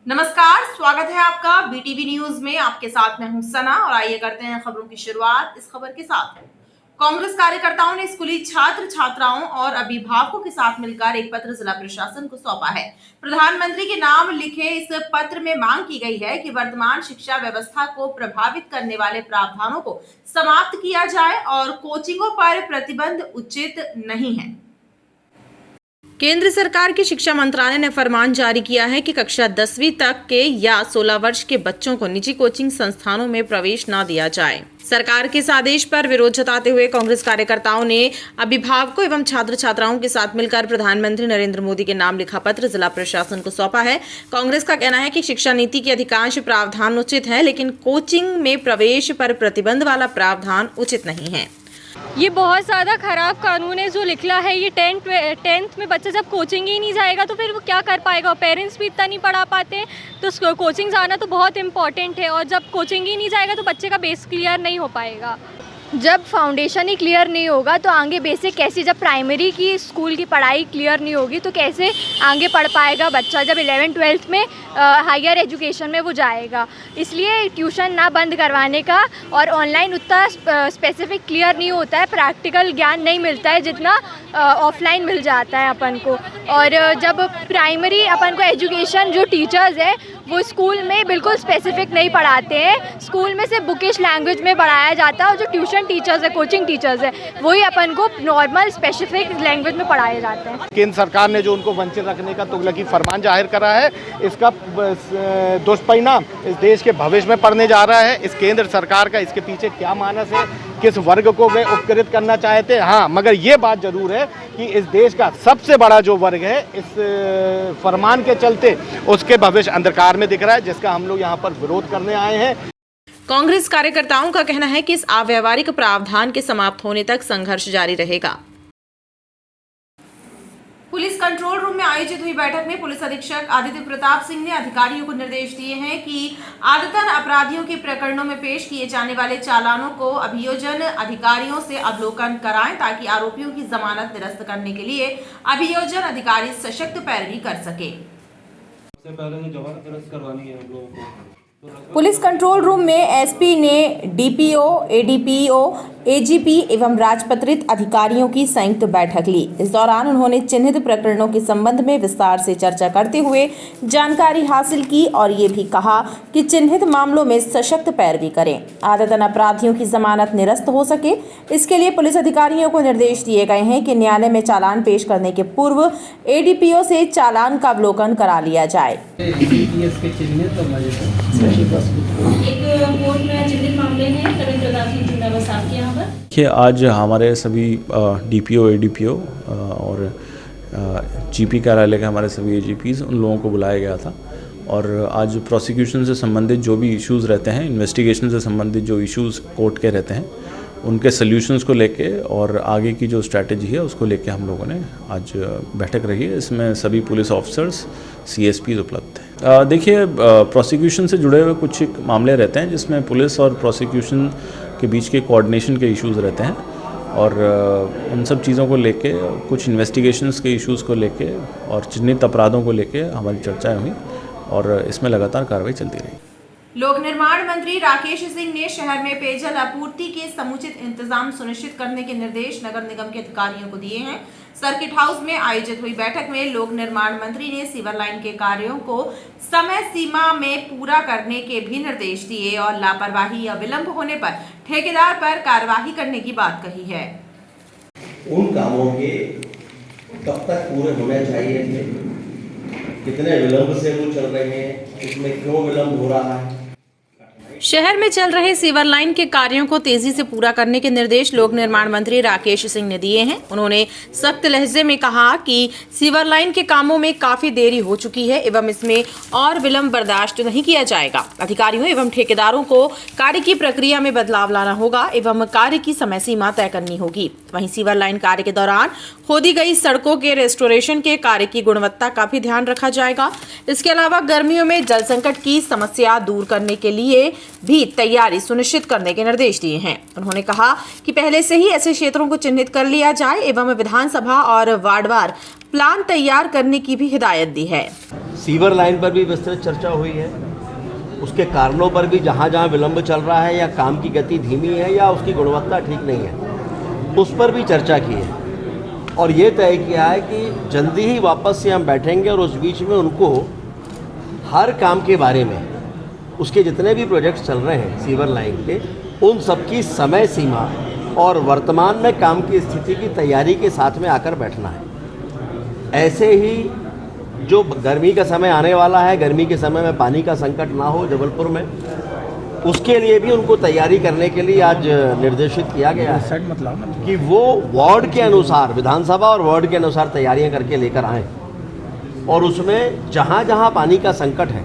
नमस्कार, स्वागत है आपका बीटीवी न्यूज में। आपके साथ मैं हूं सना और आइए करते हैं खबरों की शुरुआत इस खबर के साथ। कांग्रेस कार्यकर्ताओं ने स्कूली छात्र छात्राओं और अभिभावकों के साथ मिलकर एक पत्र जिला प्रशासन को सौंपा है। प्रधानमंत्री के नाम लिखे इस पत्र में मांग की गई है कि वर्तमान शिक्षा व्यवस्था को प्रभावित करने वाले प्रावधानों को समाप्त किया जाए और कोचिंगों पर प्रतिबंध उचित नहीं है। केंद्र सरकार के शिक्षा मंत्रालय ने फरमान जारी किया है कि कक्षा 10वीं तक के या 16 वर्ष के बच्चों को निजी कोचिंग संस्थानों में प्रवेश न दिया जाए। सरकार के इस आदेश पर विरोध जताते हुए कांग्रेस कार्यकर्ताओं ने अभिभावकों एवं छात्र छात्राओं के साथ मिलकर प्रधानमंत्री नरेंद्र मोदी के नाम लिखा पत्र जिला प्रशासन को सौंपा है। कांग्रेस का कहना है कि शिक्षा नीति के अधिकांश प्रावधान उचित है, लेकिन कोचिंग में प्रवेश पर प्रतिबंध वाला प्रावधान उचित नहीं है। ये बहुत ज़्यादा ख़राब कानून है जो निकला है। ये टेंथ में बच्चा जब कोचिंग ही नहीं जाएगा तो फिर वो क्या कर पाएगा। पेरेंट्स भी इतना नहीं पढ़ा पाते, तो कोचिंग जाना तो बहुत इम्पॉर्टेंट है। और जब कोचिंग ही नहीं जाएगा तो बच्चे का बेस क्लियर नहीं हो पाएगा। जब फाउंडेशन ही क्लियर नहीं होगा तो आगे बेसिक कैसी, जब प्राइमरी की स्कूल की पढ़ाई क्लियर नहीं होगी तो कैसे आगे पढ़ पाएगा बच्चा जब 11th-12th में हायर एजुकेशन में वो जाएगा। इसलिए ट्यूशन ना बंद करवाने का, और ऑनलाइन उतना स्पेसिफिक क्लियर नहीं होता है, प्रैक्टिकल ज्ञान नहीं मिलता है जितना ऑफलाइन मिल जाता है अपन को। और जब प्राइमरी अपन को एजुकेशन जो टीचर्स है वो स्कूल में बिल्कुल स्पेसिफिक नहीं पढ़ाते हैं, स्कूल में सिर्फ बुकिश लैंग्वेज में पढ़ाया जाता है, और जो ट्यूशन टीचर्स है, कोचिंग टीचर्स है, वही अपन को नॉर्मल स्पेसिफिक लैंग्वेज में पढ़ाए जाते हैं। केंद्र सरकार ने जो उनको वंचित रखने का तुगलकी फरमान जाहिर करा है, इसका दुष्परिणाम इस देश के भविष्य में पड़ने जा रहा है। इस केंद्र सरकार का इसके पीछे क्या मानस है, किस वर्ग को वे उपकृत करना चाहते हैं। हाँ, मगर ये बात जरूर है कि इस देश का सबसे बड़ा जो वर्ग है इस फरमान के चलते उसके भविष्य अंधकार में दिख रहा है, जिसका हम लोग यहाँ पर विरोध करने आए हैं। कांग्रेस कार्यकर्ताओं का कहना है कि इस अव्यावहारिक प्रावधान के समाप्त होने तक संघर्ष जारी रहेगा। पुलिस कंट्रोल रूम में आयोजित हुई बैठक में पुलिस अधीक्षक आदित्य प्रताप सिंह ने अधिकारियों को निर्देश दिए हैं कि आदतन अपराधियों के प्रकरणों में पेश किए जाने वाले चालानों को अभियोजन अधिकारियों से अवलोकन कराएं, ताकि आरोपियों की जमानत निरस्त करने के लिए अभियोजन अधिकारी सशक्त पैरवी कर सके। सबसे पहले जमानत निरस्त करवानी है हम लोगों को। पुलिस कंट्रोल रूम में एसपी ने डीपीओ, एडीपीओ, एजीपी एवं राजपत्रित अधिकारियों की संयुक्त बैठक ली। इस दौरान उन्होंने चिन्हित प्रकरणों के संबंध में विस्तार से चर्चा करते हुए जानकारी हासिल की और ये भी कहा कि चिन्हित मामलों में सशक्त पैरवी करें, आदतन अपराधियों की जमानत निरस्त हो सके। इसके लिए पुलिस अधिकारियों को निर्देश दिए गए हैं कि न्यायालय में चालान पेश करने के पूर्व एडीपीओ से चालान का अवलोकन करा लिया जाए। देखिए, आज हमारे सभी डीपीओ, एडीपीओ और जीपी कार्यालय के हमारे सभी एजीपीज, उन लोगों को बुलाया गया था। और आज प्रोसिक्यूशन से संबंधित जो भी इश्यूज़ रहते हैं, इन्वेस्टिगेशन से संबंधित जो इश्यूज़ कोर्ट के रहते हैं, उनके सल्यूशंस को लेके और आगे की जो स्ट्रैटेजी है उसको लेके हम लोगों ने आज बैठक रही है। इसमें सभी पुलिस ऑफिसर्स, सीएसपीज उपलब्ध हैं। देखिए, प्रोसिक्यूशन से जुड़े हुए कुछ एक मामले रहते हैं जिसमें पुलिस और प्रोसिक्यूशन के बीच के कोऑर्डिनेशन के इश्यूज़ रहते हैं, और उन सब चीज़ों को लेके, कुछ इन्वेस्टिगेशंस के इश्यूज़ को लेके और चिन्हित अपराधों को लेके हमारी चर्चाएँ हुई और इसमें लगातार कार्रवाई चलती रही। लोक निर्माण मंत्री राकेश सिंह ने शहर में पेयजल आपूर्ति के समुचित इंतजाम सुनिश्चित करने के निर्देश नगर निगम के अधिकारियों को दिए हैं। सर्किट हाउस में आयोजित हुई बैठक में लोक निर्माण मंत्री ने सीवर लाइन के कार्यों को समय सीमा में पूरा करने के भी निर्देश दिए और लापरवाही या विलंब होने पर ठेकेदार पर कार्रवाई करने की बात कही है। उन कामों के कब तक पूरे होने चाहिए थे, कितने विलंब से वो चल रहे हैं, इसमें क्यों विलंब हो रहा है। शहर में चल रहे सीवर लाइन के कार्यों को तेजी से पूरा करने के निर्देश लोक निर्माण मंत्री राकेश सिंह ने दिए हैं। उन्होंने सख्त लहजे में कहा कि सीवर लाइन के कामों में काफी देरी हो चुकी है एवं इसमें और विलंब बर्दाश्त नहीं किया जाएगा। अधिकारियों एवं ठेकेदारों को कार्य की प्रक्रिया में बदलाव लाना होगा एवं कार्य की समय सीमा तय करनी होगी। वहीं सीवर लाइन कार्य के दौरान खोदी गई सड़कों के रेस्टोरेशन के कार्य की गुणवत्ता का भी ध्यान रखा जाएगा। इसके अलावा गर्मियों में जल संकट की समस्या दूर करने के लिए भी तैयारी सुनिश्चित करने के निर्देश दिए हैं। उन्होंने कहा कि पहले से ही ऐसे क्षेत्रों को चिन्हित कर लिया जाए एवं विधानसभा और वार्डवार प्लान तैयार करने की भी हिदायत दी है। सीवर लाइन पर भी विस्तृत चर्चा हुई है, उसके कारणों पर भी जहाँ जहाँ विलंब चल रहा है या काम की गति धीमी है या उसकी गुणवत्ता ठीक नहीं है, उस पर भी चर्चा की है और ये तय किया है कि जल्दी ही वापस से हम बैठेंगे और उस बीच में उनको हर काम के बारे में, उसके जितने भी प्रोजेक्ट्स चल रहे हैं सीवर लाइन के, उन सबकी समय सीमा और वर्तमान में काम की स्थिति की तैयारी के साथ में आकर बैठना है। ऐसे ही जो गर्मी का समय आने वाला है, गर्मी के समय में पानी का संकट ना हो जबलपुर में, उसके लिए भी उनको तैयारी करने के लिए आज निर्देशित किया गया है कि वो वार्ड के अनुसार, विधानसभा और वार्ड के अनुसार तैयारियां करके लेकर आएँ और उसमें जहाँ जहाँ पानी का संकट है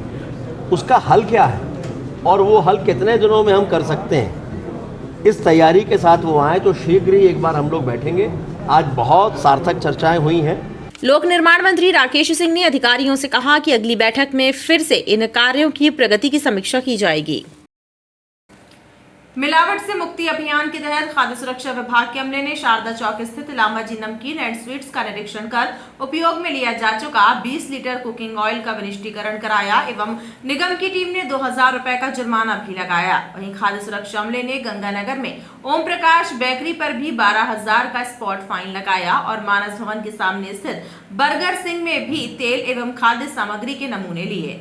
उसका हल क्या है और वो हल कितने दिनों में हम कर सकते हैं, इस तैयारी के साथ वो आए तो शीघ्र ही एक बार हम लोग बैठेंगे। आज बहुत सार्थक चर्चाएं हुई हैं। लोक निर्माण मंत्री राकेश सिंह ने अधिकारियों से कहा कि अगली बैठक में फिर से इन कार्यों की प्रगति की समीक्षा की जाएगी। मिलावट से मुक्ति अभियान के तहत खाद्य सुरक्षा विभाग के अमले ने शारदा चौक स्थित लांबाजी नमकीन एंड स्वीट्स का निरीक्षण कर उपयोग में लिया जा चुका 20 लीटर कुकिंग ऑयल का विनिष्टीकरण कराया एवं निगम की टीम ने 2000 रुपए का जुर्माना भी लगाया। वहीं खाद्य सुरक्षा अमले ने गंगानगर में ओम प्रकाश बेकरी पर भी 12,000 का स्पॉट फाइन लगाया और मानस भवन के सामने स्थित बर्गर सिंह में भी तेल एवं खाद्य सामग्री के नमूने लिए।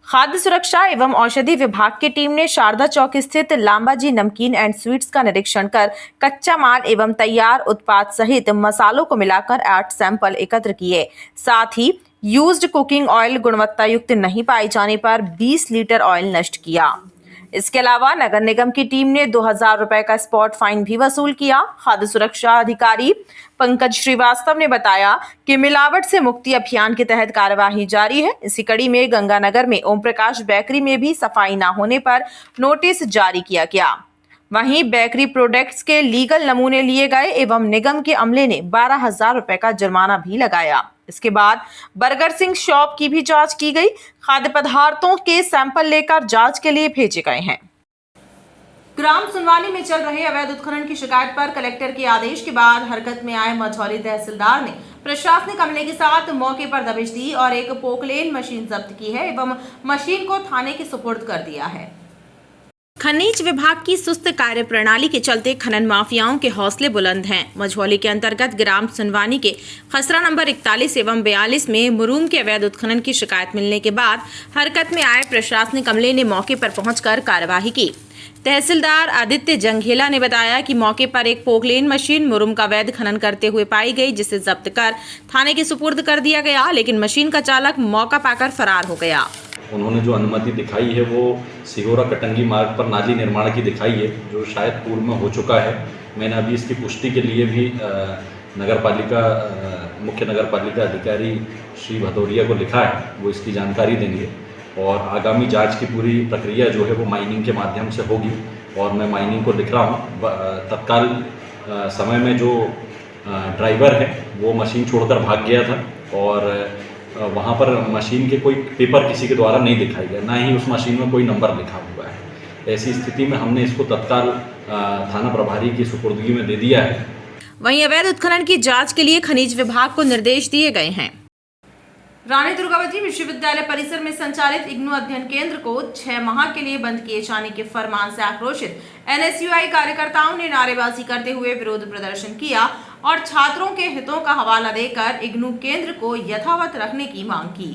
खाद्य सुरक्षा एवं औषधि विभाग की टीम ने शारदा चौक स्थित लांबाजी नमकीन एंड स्वीट्स का निरीक्षण कर कच्चा माल एवं तैयार उत्पाद सहित मसालों को मिलाकर 8 सैंपल एकत्र किए। साथ ही यूज्ड कुकिंग ऑयल गुणवत्ता युक्त नहीं पाए जाने पर 20 लीटर ऑयल नष्ट किया। इसके अलावा नगर निगम की टीम ने 2000 रुपए का स्पॉट फाइन भी वसूल किया। खाद्य सुरक्षा अधिकारी पंकज श्रीवास्तव ने बताया कि मिलावट से मुक्ति अभियान के तहत कार्यवाही जारी है। इसी कड़ी में गंगानगर में ओम प्रकाश बेकरी में भी सफाई न होने पर नोटिस जारी किया गया। वहीं बेकरी प्रोडक्ट्स के लीगल नमूने लिए गए एवं निगम के अमले ने 12,000 रुपए का जुर्माना भी लगाया। इसके बाद बर्गर सिंह शॉप की भी जांच की गई। खाद्य पदार्थों के सैंपल लेकर जांच के लिए भेजे गए हैं। ग्राम सुनवानी में चल रहे अवैध उत्खनन की शिकायत पर कलेक्टर के आदेश के बाद हरकत में आए मझौली तहसीलदार ने प्रशासनिक अमले के साथ मौके पर दबिश दी और एक पोकलेन मशीन जब्त की है एवं मशीन को थाने के सुपुर्द कर दिया है। खनिज विभाग की सुस्त कार्यप्रणाली के चलते खनन माफियाओं के हौसले बुलंद हैं। मझौली के अंतर्गत ग्राम सुनवानी के खसरा नंबर 41 एवं 42 में मुरूम के अवैध उत्खनन की शिकायत मिलने के बाद हरकत में आए प्रशासनिक अमले ने मौके पर पहुंचकर कार्यवाही की। तहसीलदार आदित्य जंघेला ने बताया कि मौके पर एक पोकलेन मशीन मुरूम का अवैध खनन करते हुए पाई गई, जिसे जब्त कर थाने के सुपुर्द कर दिया गया, लेकिन मशीन का चालक मौका पाकर फरार हो गया। उन्होंने जो अनुमति दिखाई है वो सिहोरा कटंगी मार्ग पर नाली निर्माण की दिखाई है, जो शायद पूर्व में हो चुका है। मैंने अभी इसकी पुष्टि के लिए भी मुख्य नगर पालिका अधिकारी श्री भदौरिया को लिखा है, वो इसकी जानकारी देंगे और आगामी जांच की पूरी प्रक्रिया जो है वो माइनिंग के माध्यम से होगी। और मैं माइनिंग को लिख रहा हूँ। तत्काल समय में जो ड्राइवर है वो मशीन छोड़कर भाग गया था और वहाँ पर मशीन के कोई पेपर किसी के द्वारा नहीं दिखाई गया, ना ही उस मशीन में कोई नंबर लिखा हुआ है। ऐसी स्थिति में हमने इसको तत्काल थाना प्रभारी की सुपुर्दगी में दे दिया है। वहीं अवैध उत्खनन की जांच के लिए खनिज विभाग को निर्देश दिए गए हैं। रानी दुर्गावती विश्वविद्यालय परिसर में संचालित इग्नू अध्ययन केंद्र को 6 माह के लिए बंद किए जाने के फरमान से आक्रोशित एनएसयूआई कार्यकर्ताओं ने नारेबाजी करते हुए विरोध प्रदर्शन किया और छात्रों के हितों का हवाला देकर इग्नू केंद्र को यथावत रखने की मांग की।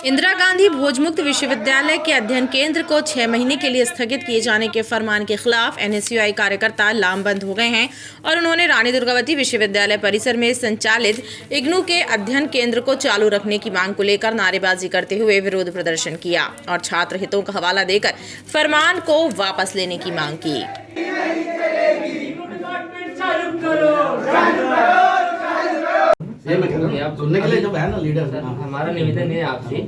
इंदिरा गांधी भोजमुक्त विश्वविद्यालय के अध्ययन केंद्र को 6 महीने के लिए स्थगित किए जाने के फरमान के खिलाफ एनएसयूआई कार्यकर्ता लामबंद हो गए हैं और उन्होंने रानी दुर्गावती विश्वविद्यालय परिसर में संचालित इग्नू के अध्ययन केंद्र को चालू रखने की मांग को लेकर नारेबाजी करते हुए विरोध प्रदर्शन किया और छात्र हितों का हवाला देकर फरमान को वापस लेने की मांग की। सुनने के लिए जब है ना लीडर सर, हमारा निवेदन है आपसे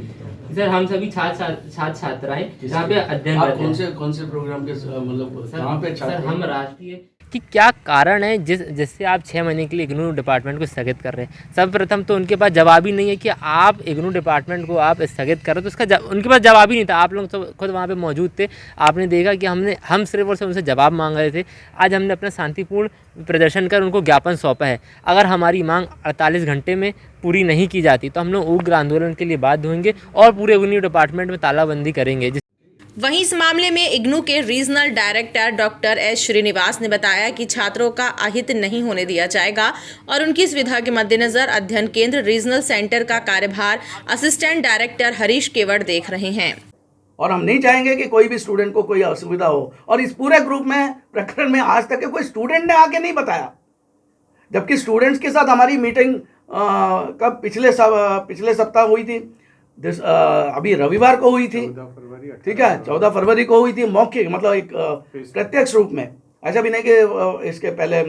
सर, हम सभी छात्राएं यहाँ पे अध्ययन करते हैं। कौन से प्रोग्राम के मतलब कहाँ पे सर, हम राष्ट्रीय कि क्या कारण है जिससे आप 6 महीने के लिए इग्नू डिपार्टमेंट को स्थगित कर रहे हैं। सर्वप्रथम तो उनके पास जवाब ही नहीं है कि आप इग्नू डिपार्टमेंट को आप स्थगित कर रहे हो, तो उसका उनके पास जवाब ही नहीं था। आप लोग तो खुद वहाँ पे मौजूद थे, आपने देखा कि हम सिर्फ और सिर्फ उनसे जवाब मांग रहे थे। आज हमने अपना शांतिपूर्ण प्रदर्शन कर उनको ज्ञापन सौंपा है। अगर हमारी मांग 48 घंटे में पूरी नहीं की जाती तो हम लोग उग्र आंदोलन के लिए बाध्य होंगे और पूरे इग्नू डिपार्टमेंट में तालाबंदी करेंगे। वहीं इस मामले में इग्नू के regional director doctor S Srinivas ने बताया कि छात्रों का अहित नहीं होने दिया जाएगा और उनकी सुविधा के मद्देनजर अध्ययन केंद्र रीजनल सेंटर का कार्यभार असिस्टेंट डायरेक्टर हरीश केवड़ देख रहे हैं। और हम नहीं चाहेंगे कि कोई भी स्टूडेंट को कोई असुविधा हो। और इस पूरे ग्रुप में प्रकरण में आज तक के कोई स्टूडेंट ने आके नहीं बताया, जबकि स्टूडेंट्स के साथ हमारी मीटिंग कब पिछले सप्ताह हुई थी, अभी रविवार को हुई थी, ठीक है, 14 फरवरी को हुई थी, मौखिक मतलब एक प्रत्यक्ष रूप में, ऐसा भी नहीं कि इसके पहले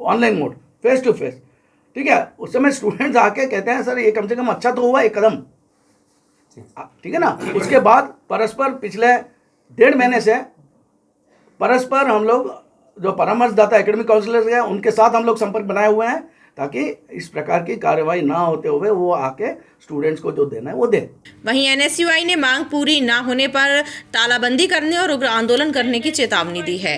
online mode, face to face, ठीक है। उस समय स्टूडेंट्स आके कहते हैं सर ये कम से कम अच्छा तो हुआ एक कदम, ठीक है ना। उसके बाद परस्पर पिछले 1.5 महीने से परस्पर हम लोग जो परामर्शदाता एकेडमिक काउंसलर्स हैं उनके साथ हम लोग संपर्क बनाए हुए हैं ताकि इस प्रकार की कार्रवाई ना होते हुए वो आके स्टूडेंट्स को जो देना है वो दे। वहीं एनएसयूआई ने मांग पूरी ना होने पर तालाबंदी करने और उग्र आंदोलन करने की चेतावनी दी है।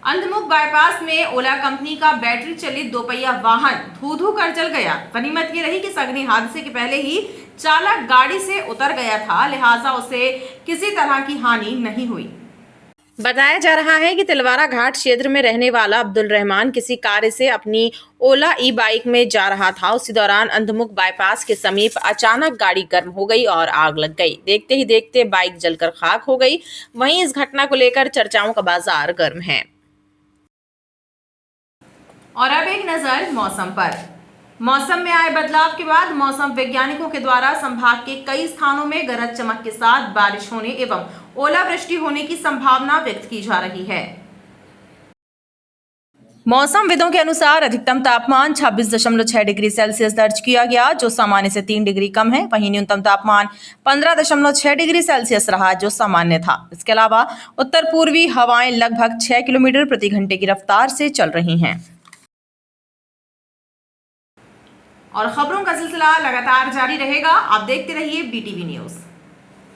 अंधमुख बाईपास में ओला कंपनी का बैटरी चलित दोपहिया वाहन धू कर जल गया। गनीमत ये रही कि सगनी हादसे के पहले ही चालक गाड़ी से उतर गया था, लिहाजा उसे किसी तरह की हानि नहीं हुई। बताया जा रहा है कि तिलवारा घाट क्षेत्र में रहने वाला अब्दुल रहमान किसी कार्य से अपनी ओला ई बाइक में जा रहा था। उसी दौरान अंधमुख बाईपास के समीप अचानक गाड़ी गर्म हो गई और आग लग गई। देखते ही देखते बाइक जलकर खाक हो गई। वहीं इस घटना को लेकर चर्चाओं का बाजार गर्म है। और अब एक नजर मौसम पर। मौसम में आए बदलाव के बाद मौसम वैज्ञानिकों के द्वारा संभाग के कई स्थानों में गरज चमक के साथ बारिश होने एवं ओलावृष्टि होने की संभावना व्यक्त की जा रही है। मौसमविदों के अनुसार अधिकतम तापमान 26.6 डिग्री सेल्सियस दर्ज किया गया, जो सामान्य से 3 डिग्री कम है। वहीं न्यूनतम तापमान 15.6 डिग्री सेल्सियस रहा, जो सामान्य था। इसके अलावा उत्तर पूर्वी हवाएं लगभग 6 किलोमीटर प्रति घंटे की रफ्तार से चल रही हैं। और खबरों का सिलसिला लगातार जारी रहेगा। आप देखते रहिए BTV न्यूज।